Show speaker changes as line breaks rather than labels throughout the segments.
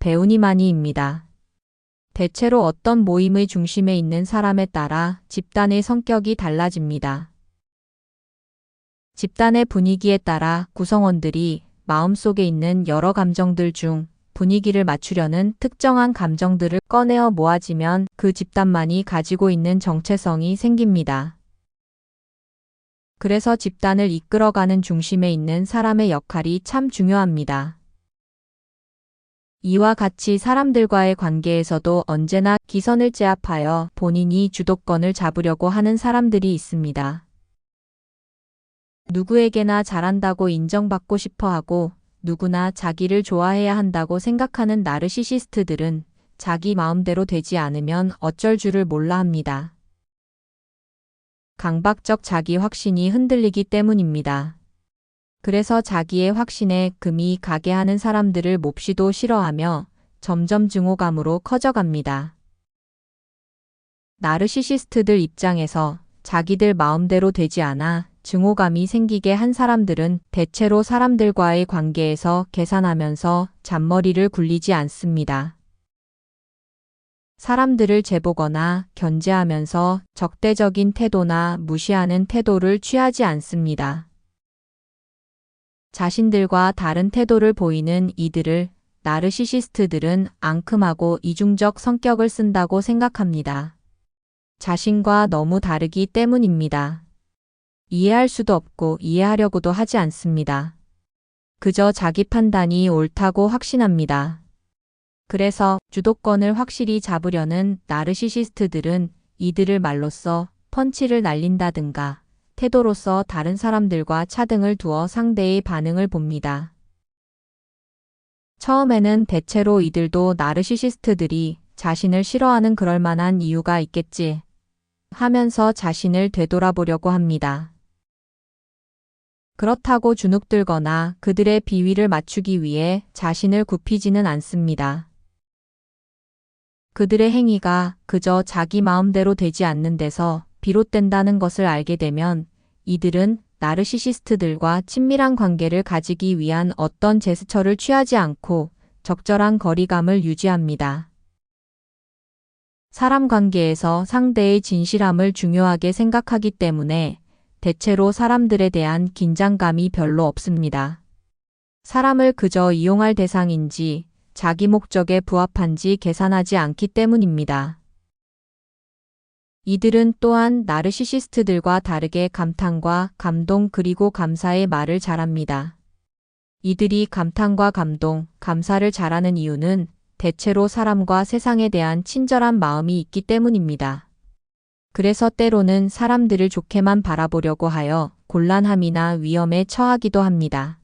배우니마니입니다. 대체로 어떤 모임의 중심에 있는 사람에 따라 집단의 성격이 달라집니다. 집단의 분위기에 따라 구성원들이 마음속에 있는 여러 감정들 중 분위기를 맞추려는 특정한 감정들을 꺼내어 모아지면 그 집단만이 가지고 있는 정체성이 생깁니다. 그래서 집단을 이끌어가는 중심에 있는 사람의 역할이 참 중요합니다. 이와 같이 사람들과의 관계에서도 언제나 기선을 제압하여 본인이 주도권을 잡으려고 하는 사람들이 있습니다. 누구에게나 잘한다고 인정받고 싶어 하고 누구나 자기를 좋아해야 한다고 생각하는 나르시시스트들은 자기 마음대로 되지 않으면 어쩔 줄을 몰라 합니다. 강박적 자기 확신이 흔들리기 때문입니다. 그래서 자기의 확신에 금이 가게 하는 사람들을 몹시도 싫어하며 점점 증오감으로 커져갑니다. 나르시시스트들 입장에서 자기들 마음대로 되지 않아 증오감이 생기게 한 사람들은 대체로 사람들과의 관계에서 계산하면서 잔머리를 굴리지 않습니다. 사람들을 재보거나 견제하면서 적대적인 태도나 무시하는 태도를 취하지 않습니다. 자신들과 다른 태도를 보이는 이들을 나르시시스트들은 앙큼하고 이중적 성격을 쓴다고 생각합니다. 자신과 너무 다르기 때문입니다. 이해할 수도 없고 이해하려고도 하지 않습니다. 그저 자기 판단이 옳다고 확신합니다. 그래서 주도권을 확실히 잡으려는 나르시시스트들은 이들을 말로써 펀치를 날린다든가 태도로서 다른 사람들과 차등을 두어 상대의 반응을 봅니다. 처음에는 대체로 이들도 나르시시스트들이 자신을 싫어하는 그럴 만한 이유가 있겠지 하면서 자신을 되돌아보려고 합니다. 그렇다고 주눅들거나 그들의 비위를 맞추기 위해 자신을 굽히지는 않습니다. 그들의 행위가 그저 자기 마음대로 되지 않는 데서 비롯된다는 것을 알게 되면 이들은 나르시시스트들과 친밀한 관계를 가지기 위한 어떤 제스처를 취하지 않고 적절한 거리감을 유지합니다. 사람 관계에서 상대의 진실함을 중요하게 생각하기 때문에 대체로 사람들에 대한 긴장감이 별로 없습니다. 사람을 그저 이용할 대상인지 자기 목적에 부합한지 계산하지 않기 때문입니다. 이들은 또한 나르시시스트들과 다르게 감탄과 감동 그리고 감사의 말을 잘합니다. 이들이 감탄과 감동, 감사를 잘하는 이유는 대체로 사람과 세상에 대한 친절한 마음이 있기 때문입니다. 그래서 때로는 사람들을 좋게만 바라보려고 하여 곤란함이나 위험에 처하기도 합니다.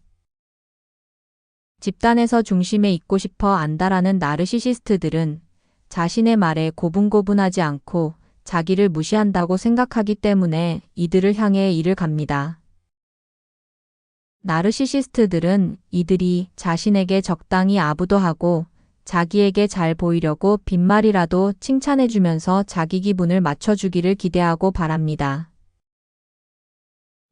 집단에서 중심에 있고 싶어 안다라는 나르시시스트들은 자신의 말에 고분고분하지 않고 자기를 무시한다고 생각하기 때문에 이들을 향해 이를 갑니다. 나르시시스트들은 이들이 자신에게 적당히 아부도하고 자기에게 잘 보이려고 빈말이라도 칭찬해주면서 자기 기분을 맞춰주기를 기대하고 바랍니다.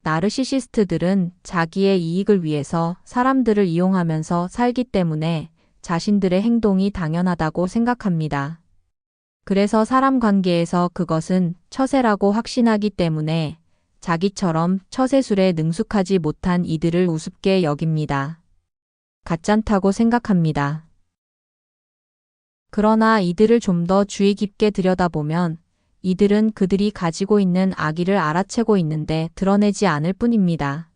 나르시시스트들은 자기의 이익을 위해서 사람들을 이용하면서 살기 때문에 자신들의 행동이 당연하다고 생각합니다. 그래서 사람 관계에서 그것은 처세라고 확신하기 때문에 자기처럼 처세술에 능숙하지 못한 이들을 우습게 여깁니다. 가짠다고 생각합니다. 그러나 이들을 좀 더 주의 깊게 들여다보면 이들은 그들이 가지고 있는 악의를 알아채고 있는데 드러내지 않을 뿐입니다.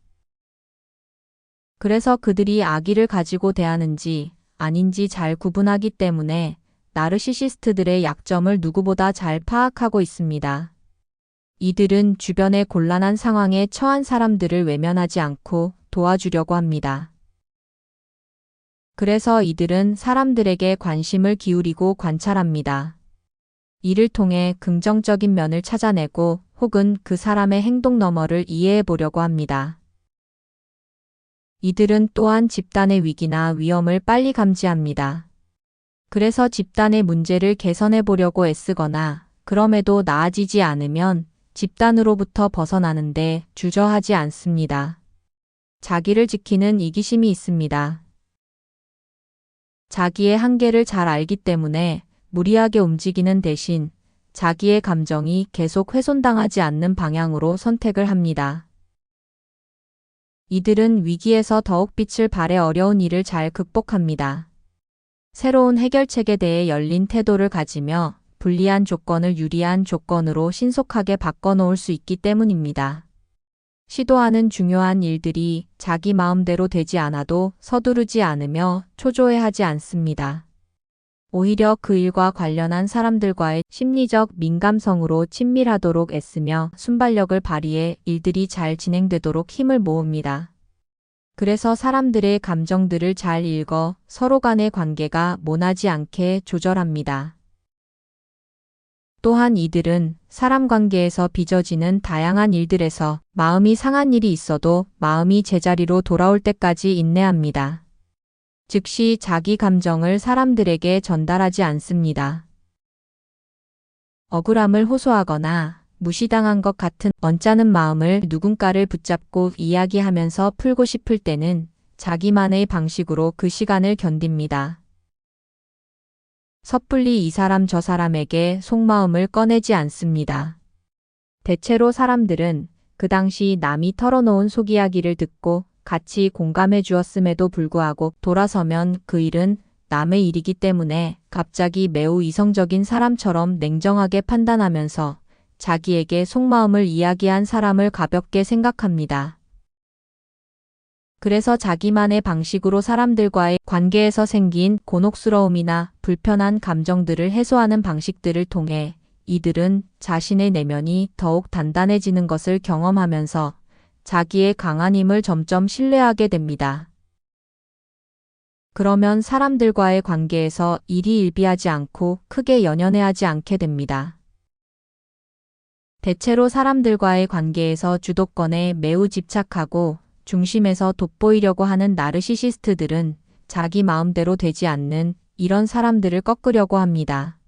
그래서 그들이 악의를 가지고 대하는지 아닌지 잘 구분하기 때문에 나르시시스트들의 약점을 누구보다 잘 파악하고 있습니다. 이들은 주변의 곤란한 상황에 처한 사람들을 외면하지 않고 도와주려고 합니다. 그래서 이들은 사람들에게 관심을 기울이고 관찰합니다. 이를 통해 긍정적인 면을 찾아내고 혹은 그 사람의 행동 너머를 이해해 보려고 합니다. 이들은 또한 집단의 위기나 위험을 빨리 감지합니다. 그래서 집단의 문제를 개선해 보려고 애쓰거나 그럼에도 나아지지 않으면 집단으로부터 벗어나는데 주저하지 않습니다. 자기를 지키는 이기심이 있습니다. 자기의 한계를 잘 알기 때문에 무리하게 움직이는 대신 자기의 감정이 계속 훼손당하지 않는 방향으로 선택을 합니다. 이들은 위기에서 더욱 빛을 발해 어려운 일을 잘 극복합니다. 새로운 해결책에 대해 열린 태도를 가지며 불리한 조건을 유리한 조건으로 신속하게 바꿔놓을 수 있기 때문입니다. 시도하는 중요한 일들이 자기 마음대로 되지 않아도 서두르지 않으며 초조해하지 않습니다. 오히려 그 일과 관련한 사람들과의 심리적 민감성으로 친밀하도록 애쓰며 순발력을 발휘해 일들이 잘 진행되도록 힘을 모읍니다. 그래서 사람들의 감정들을 잘 읽어 서로 간의 관계가 모나지 않게 조절합니다. 또한 이들은 사람 관계에서 빚어지는 다양한 일들에서 마음이 상한 일이 있어도 마음이 제자리로 돌아올 때까지 인내합니다. 즉시 자기 감정을 사람들에게 전달하지 않습니다. 억울함을 호소하거나 무시당한 것 같은 언짢은 마음을 누군가를 붙잡고 이야기하면서 풀고 싶을 때는 자기만의 방식으로 그 시간을 견딥니다. 섣불리 이 사람 저 사람에게 속마음을 꺼내지 않습니다. 대체로 사람들은 그 당시 남이 털어놓은 속이야기를 듣고 같이 공감해 주었음에도 불구하고 돌아서면 그 일은 남의 일이기 때문에 갑자기 매우 이성적인 사람처럼 냉정하게 판단하면서 자기에게 속마음을 이야기한 사람을 가볍게 생각합니다. 그래서 자기만의 방식으로 사람들과의 관계에서 생긴 곤혹스러움이나 불편한 감정들을 해소하는 방식들을 통해 이들은 자신의 내면이 더욱 단단해지는 것을 경험하면서 자기의 강한 힘을 점점 신뢰하게 됩니다. 그러면 사람들과의 관계에서 일희일비하지 않고 크게 연연해하지 않게 됩니다. 대체로 사람들과의 관계에서 주도권에 매우 집착하고 중심에서 돋보이려고 하는 나르시시스트들은 자기 마음대로 되지 않는 이런 사람들을 꺾으려고 합니다.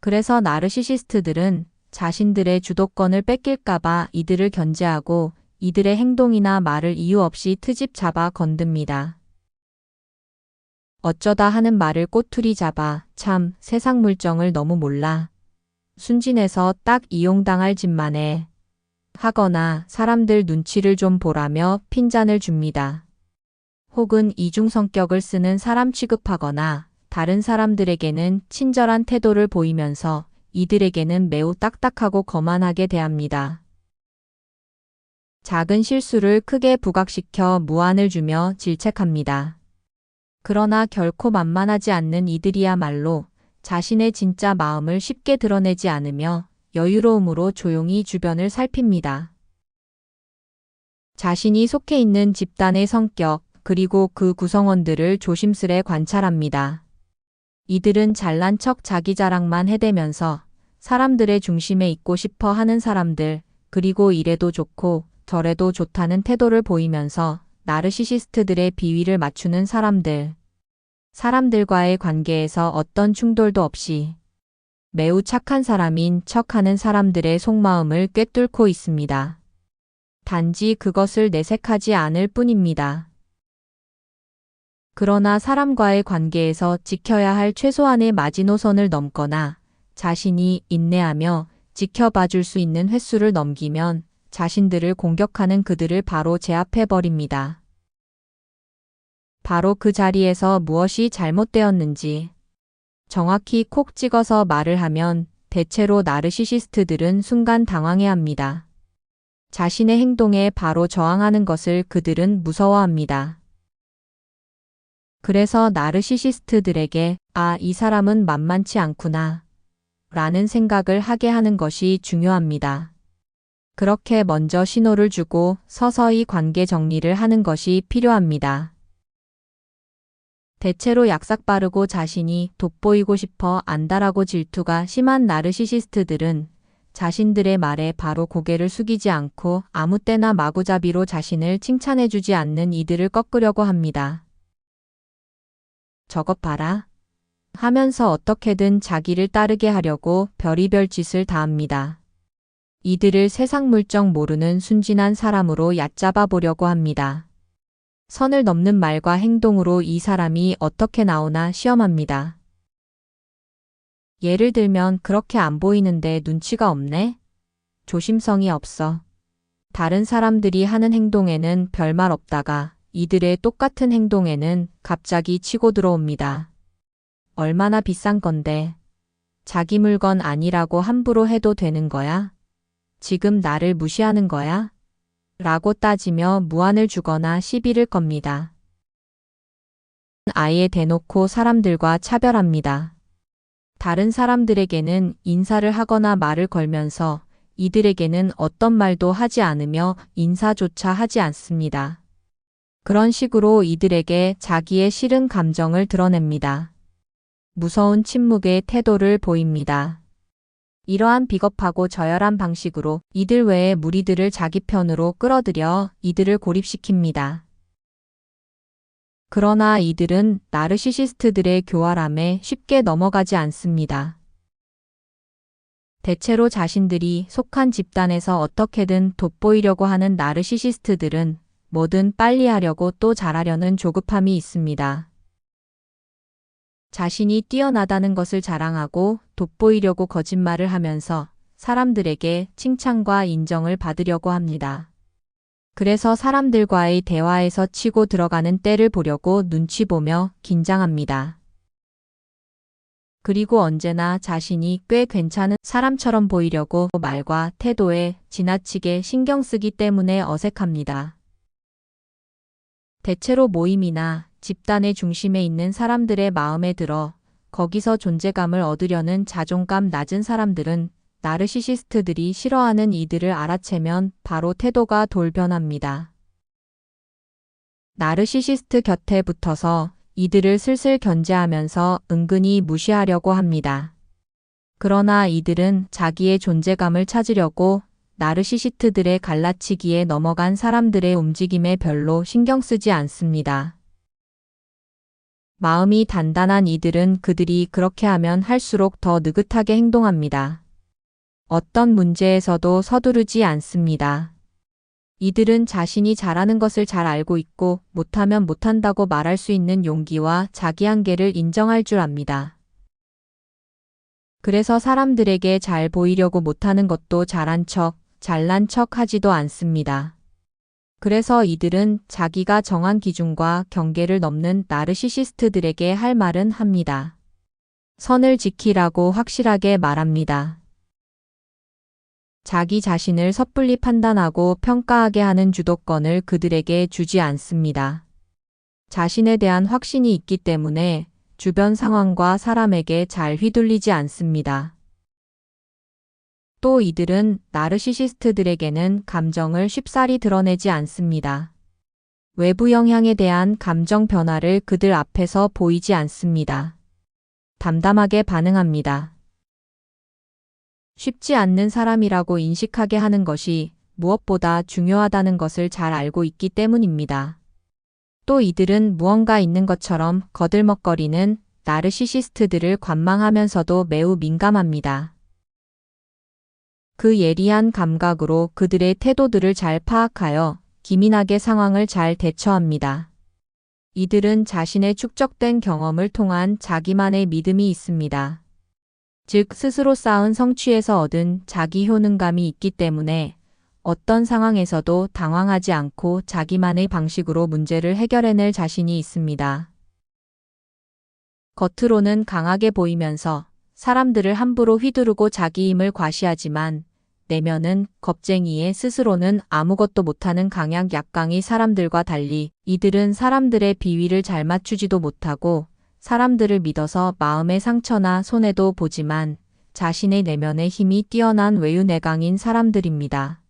그래서 나르시시스트들은 자신들의 주도권을 뺏길까봐 이들을 견제하고 이들의 행동이나 말을 이유 없이 트집 잡아 건듭니다. 어쩌다 하는 말을 꼬투리 잡아 참 세상 물정을 너무 몰라. 순진해서 딱 이용당할 짓만 해. 하거나 사람들 눈치를 좀 보라며 핀잔을 줍니다. 혹은 이중 성격을 쓰는 사람 취급하거나 다른 사람들에게는 친절한 태도를 보이면서 이들에게는 매우 딱딱하고 거만하게 대합니다. 작은 실수를 크게 부각시켜 무안을 주며 질책합니다. 그러나 결코 만만하지 않는 이들이야말로 자신의 진짜 마음을 쉽게 드러내지 않으며 여유로움으로 조용히 주변을 살핍니다. 자신이 속해 있는 집단의 성격 그리고 그 구성원들을 조심스레 관찰합니다. 이들은 잘난 척 자기 자랑만 해대면서 사람들의 중심에 있고 싶어 하는 사람들, 그리고 이래도 좋고 저래도 좋다는 태도를 보이면서 나르시시스트들의 비위를 맞추는 사람들. 사람들과의 관계에서 어떤 충돌도 없이 매우 착한 사람인 척하는 사람들의 속마음을 꿰뚫고 있습니다. 단지 그것을 내색하지 않을 뿐입니다. 그러나 사람과의 관계에서 지켜야 할 최소한의 마지노선을 넘거나 자신이 인내하며 지켜봐 줄 수 있는 횟수를 넘기면 자신들을 공격하는 그들을 바로 제압해버립니다. 바로 그 자리에서 무엇이 잘못되었는지 정확히 콕 찍어서 말을 하면 대체로 나르시시스트들은 순간 당황해합니다. 자신의 행동에 바로 저항하는 것을 그들은 무서워합니다. 그래서 나르시시스트들에게 이 사람은 만만치 않구나 라는 생각을 하게 하는 것이 중요합니다. 그렇게 먼저 신호를 주고 서서히 관계 정리를 하는 것이 필요합니다. 대체로 약삭빠르고 자신이 돋보이고 싶어 안달하고 질투가 심한 나르시시스트들은 자신들의 말에 바로 고개를 숙이지 않고 아무 때나 마구잡이로 자신을 칭찬해주지 않는 이들을 꺾으려고 합니다. 저것 봐라 하면서 어떻게든 자기를 따르게 하려고 별의별 짓을 다합니다. 이들을 세상 물정 모르는 순진한 사람으로 얕잡아 보려고 합니다. 선을 넘는 말과 행동으로 이 사람이 어떻게 나오나 시험합니다. 예를 들면 그렇게 안 보이는데 눈치가 없네? 조심성이 없어. 다른 사람들이 하는 행동에는 별말 없다가 이들의 똑같은 행동에는 갑자기 치고 들어옵니다. 얼마나 비싼 건데. 자기 물건 아니라고 함부로 해도 되는 거야? 지금 나를 무시하는 거야? 라고 따지며 무안을 주거나 시비를 겁니다. 아예 대놓고 사람들과 차별합니다. 다른 사람들에게는 인사를 하거나 말을 걸면서 이들에게는 어떤 말도 하지 않으며 인사조차 하지 않습니다. 그런 식으로 이들에게 자기의 싫은 감정을 드러냅니다. 무서운 침묵의 태도를 보입니다. 이러한 비겁하고 저열한 방식으로 이들 외의 무리들을 자기 편으로 끌어들여 이들을 고립시킵니다. 그러나 이들은 나르시시스트들의 교활함에 쉽게 넘어가지 않습니다. 대체로 자신들이 속한 집단에서 어떻게든 돋보이려고 하는 나르시시스트들은 뭐든 빨리 하려고 또 잘하려는 조급함이 있습니다. 자신이 뛰어나다는 것을 자랑하고 돋보이려고 거짓말을 하면서 사람들에게 칭찬과 인정을 받으려고 합니다. 그래서 사람들과의 대화에서 치고 들어가는 때를 보려고 눈치 보며 긴장합니다. 그리고 언제나 자신이 꽤 괜찮은 사람처럼 보이려고 말과 태도에 지나치게 신경 쓰기 때문에 어색합니다. 대체로 모임이나 집단의 중심에 있는 사람들의 마음에 들어 거기서 존재감을 얻으려는 자존감 낮은 사람들은 나르시시스트들이 싫어하는 이들을 알아채면 바로 태도가 돌변합니다. 나르시시스트 곁에 붙어서 이들을 슬슬 견제하면서 은근히 무시하려고 합니다. 그러나 이들은 자기의 존재감을 찾으려고 나르시시스트들의 갈라치기에 넘어간 사람들의 움직임에 별로 신경 쓰지 않습니다. 마음이 단단한 이들은 그들이 그렇게 하면 할수록 더 느긋하게 행동합니다. 어떤 문제에서도 서두르지 않습니다. 이들은 자신이 잘하는 것을 잘 알고 있고 못하면 못한다고 말할 수 있는 용기와 자기 한계를 인정할 줄 압니다. 그래서 사람들에게 잘 보이려고 못하는 것도 잘한 척, 잘난 척 하지도 않습니다. 그래서 이들은 자기가 정한 기준과 경계를 넘는 나르시시스트들에게 할 말은 합니다. 선을 지키라고 확실하게 말합니다. 자기 자신을 섣불리 판단하고 평가하게 하는 주도권을 그들에게 주지 않습니다. 자신에 대한 확신이 있기 때문에 주변 상황과 사람에게 잘 휘둘리지 않습니다. 또 이들은 나르시시스트들에게는 감정을 쉽사리 드러내지 않습니다. 외부 영향에 대한 감정 변화를 그들 앞에서 보이지 않습니다. 담담하게 반응합니다. 쉽지 않는 사람이라고 인식하게 하는 것이 무엇보다 중요하다는 것을 잘 알고 있기 때문입니다. 또 이들은 무언가 있는 것처럼 거들먹거리는 나르시시스트들을 관망하면서도 매우 민감합니다. 그 예리한 감각으로 그들의 태도들을 잘 파악하여 기민하게 상황을 잘 대처합니다. 이들은 자신의 축적된 경험을 통한 자기만의 믿음이 있습니다. 즉 스스로 쌓은 성취에서 얻은 자기 효능감이 있기 때문에 어떤 상황에서도 당황하지 않고 자기만의 방식으로 문제를 해결해낼 자신이 있습니다. 겉으로는 강하게 보이면서 사람들을 함부로 휘두르고 자기 힘을 과시하지만 내면은 겁쟁이에 스스로는 아무것도 못하는 강약 약강이 사람들과 달리 이들은 사람들의 비위를 잘 맞추지도 못하고 사람들을 믿어서 마음의 상처나 손해도 보지만 자신의 내면의 힘이 뛰어난 외유내강인 사람들입니다.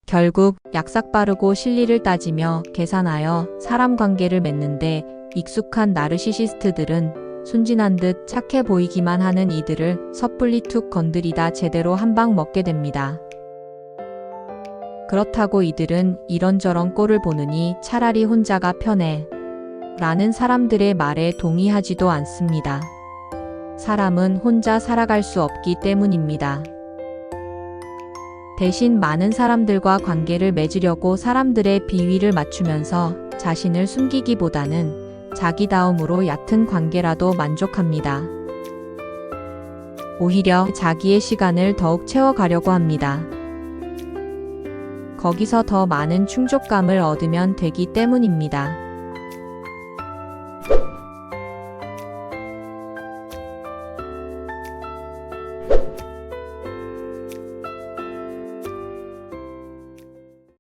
결국 약삭빠르고 실리를 따지며 계산하여 사람 관계를 맺는데 익숙한 나르시시스트들은 순진한 듯 착해 보이기만 하는 이들을 섣불리 툭 건드리다 제대로 한 방 먹게 됩니다. 그렇다고 이들은 이런저런 꼴을 보느니 차라리 혼자가 편해 라는 사람들의 말에 동의하지도 않습니다. 사람은 혼자 살아갈 수 없기 때문입니다. 대신 많은 사람들과 관계를 맺으려고 사람들의 비위를 맞추면서 자신을 숨기기보다는 자기다움으로 얕은 관계라도 만족합니다. 오히려 자기의 시간을 더욱 채워가려고 합니다. 거기서 더 많은 충족감을 얻으면 되기 때문입니다.